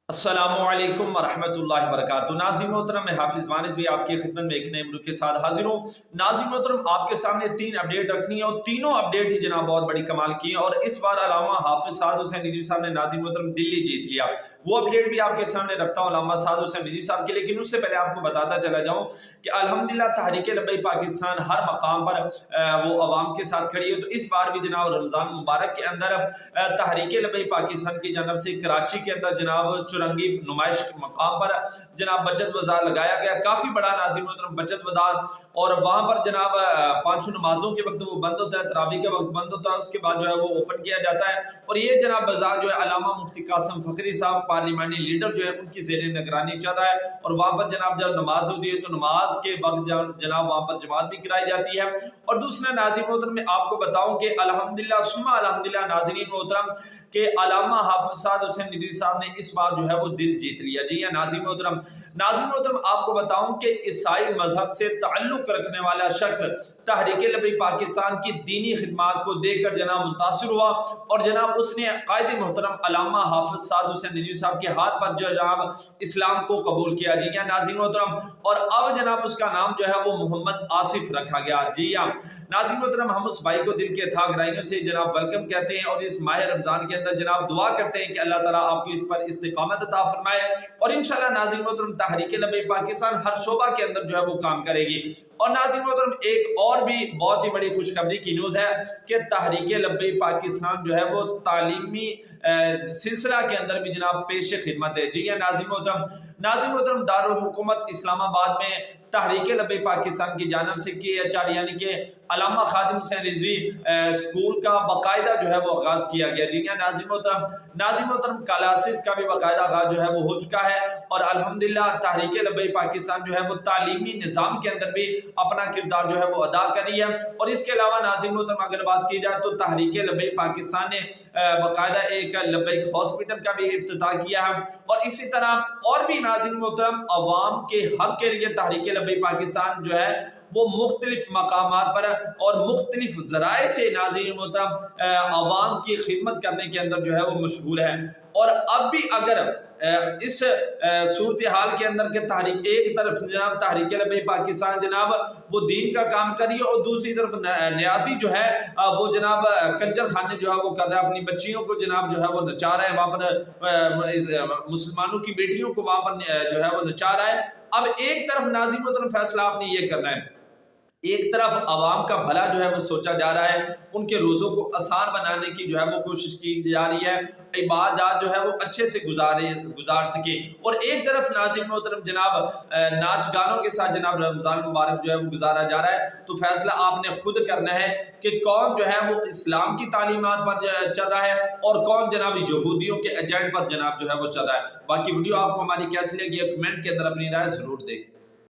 अस्सलामुअलैकुम वरहमतुल्लाहि वबरकातुहू। नाज़रीन मोहतरम, मैं हाफिज़ वानिस भी आपकी खिदमत में एक नए वीडियो के साथ हाजिर हूँ। नाज़रीन मोहतरम, आपके सामने 3 अपडेट रखनी है और तीनों अपडेट ही जनाब बहुत बड़ी कमाल की है। और इस बार अल्लामा हाफिज़ साद हुसैन रिज़वी साहब ने नाज़रीन मोहतरम दिल्ली जीत लिया। वो अपडेट भी आपके सामने रखता हूँ अल्लामा साद हुसैन रिज़वी साहब के, लेकिन उससे पहले आपको बताता चला जाऊँ कि अल्हम्दुलिल्लाह तहरीक लब्बैक पाकिस्तान हर मकाम पर वो अवाम के साथ खड़ी है। तो इस बार भी जनाब रमज़ान मुबारक के अंदर तहरीक लब्बैक पाकिस्तान की जानब से कराची के अंदर जनाब चुरंगी नुमाइश के मकाम पर जनाब बचत बाजार लगाया गया, काफी बड़ा नाज़रीन मोहतरम बचत बाजार। और वहां पर जनाब पांचों नमाजों के वक्त वो बंद होता है, तरावी के वक्त बंद होता है, उसके बाद जो है वो ओपन किया जाता है। और ये जनाब बाजार जो है अल्लामा मुफ्ती कासिम फखरी साहब पार्लिमानी लीडर जो है उनकी ज़ेर निगरानी चल रहा है। और वहां पर जनाब जब नमाज होती है तो नमाज के वक्त जनाब वहां पर जमात भी कराई जाती है। और दूसरा नाज़रीन मोहतरम, मैं आपको बताऊं कि अल्हम्दुलिल्लाह सुम्मा अल्हम्दुलिल्लाह नाज़रीन मोहतरम के अल्लामा हाफिज़ साद हुसैन रिज़वी साहब ने इस बार जो है वो दिल जीत लिया। जी हाँ नाज़रीन मोहतरम, आपको बताऊं कि ईसाई मजहब से ताल्लुक रखने वाला शख्स तहरीक लब्बैक पाकिस्तान की दीनी खिदमात को देखकर जनाब मुतासिर हुआ और जनाब उसने कायद मोहतरम अल्लामा हाफिज़ साद हुसैन रिज़वी साहब के हाथ पर जो जनाब इस्लाम को कबूल किया। जी हाँ नाज़रीन मोहतरम, और अब जनाब उसका नाम जो है वो मोहम्मद आसिफ रखा गया। जी हाँ नाज़रीन मोहतरम, हम उस भाई को दिल के था गहराइयों से जनाब वेलकम कहते हैं और इस माह रमजान के अंदर जनाब दुआ करते हैं कि अल्लाह ताला आपको इस पर इस्तिकामत अता फरमाए। और इंशाल्लाह नाज़रीन मोहतरम तहरीक लब्बैक पाकिस्तान हर शोबा के अंदर जो है वो काम करेगी। और नाज़रीन मोहतरम, एक और भी बहुत ही बड़ी खुशखबरी की न्यूज़ है कि तहरीक लब्बैक पाकिस्तान जो है वो तालीमी सिलसिला के अंदर भी जनाब पेश खिदमत है। जी हाँ नाज़रीन मोहतरम, दारुल हुकूमत इस्लामाबाद में तहरीक लब्बैक पाकिस्तान की जानब से KHR यानी कि अल्लामा खादिम हुसैन रिज़वी स्कूल का बाकायदा जो है वो आगाज किया गया। जी हाँ नाज़रीन मोहतरम, क्लासेस का भी बाकायदा आगाज जो है वो हो चुका है। और अल्हम्दुलिल्लाह तहरीक लब्बैक पाकिस्तान जो है वो तालीमी निज़ाम के अंदर भी अपना किरदार जो है वो अदा कर रही है। और इसके अलावा नाज़रीन मोहतरम अगर बात की जाए तो तहरीक लब्बैक पाकिस्तान ने बाकायदा एक लब्बैक हॉस्पिटल का भी इफ्तिताह किया है। और इसी तरह और भी नाज़रीन मोहतरम अवाम के हक के लिए तहरीक लब्बैक पाकिस्तान जो है वो मुख्तलिफ मकामात पर और मुख्तलिफ ज़राए से नाज़रीन मोहतरम अवाम की खिदमत करने के अंदर जो है वो मशगूल है। और अब भी अगर इस सूरत हाल के अंदर के तहरीक एक तरफ जनाब तहरीक लब्बैक पाकिस्तान जनाब वो दीन का काम कर रही है और दूसरी तरफ न्यासी जो है वो जनाब कंजर खाने जो है वो कर रहा है, अपनी बच्चियों को जनाब जो है वो नचा रहा है, वहाँ पर मुसलमानों की बेटियों को वहाँ पर जो है वो नचा रहा है। अब एक तरफ नाज़रीन मोहतरम फैसला आपने ये करना है, एक तरफ अवाम का भला जो है वो सोचा जा रहा है, उनके रोज़ों को आसान बनाने की जो है वो कोशिश की जा रही है, इबादत जो है वो अच्छे से गुजार सके। और एक तरफ नाज़रीन मोहतरम जनाब नाच गानों के साथ जनाब रमज़ान मुबारक जो है वो गुजारा जा रहा है। तो फैसला आपने खुद करना है कि कौन जो है वो इस्लाम की तालीमात पर चल रहा है और कौन जनाब यहूदियों के एजेंट पर जनाब जो है वो चल रहा है। बाकी वीडियो आपको हमारी कैसी लगी कमेंट के अंदर अपनी राय जरूर दें।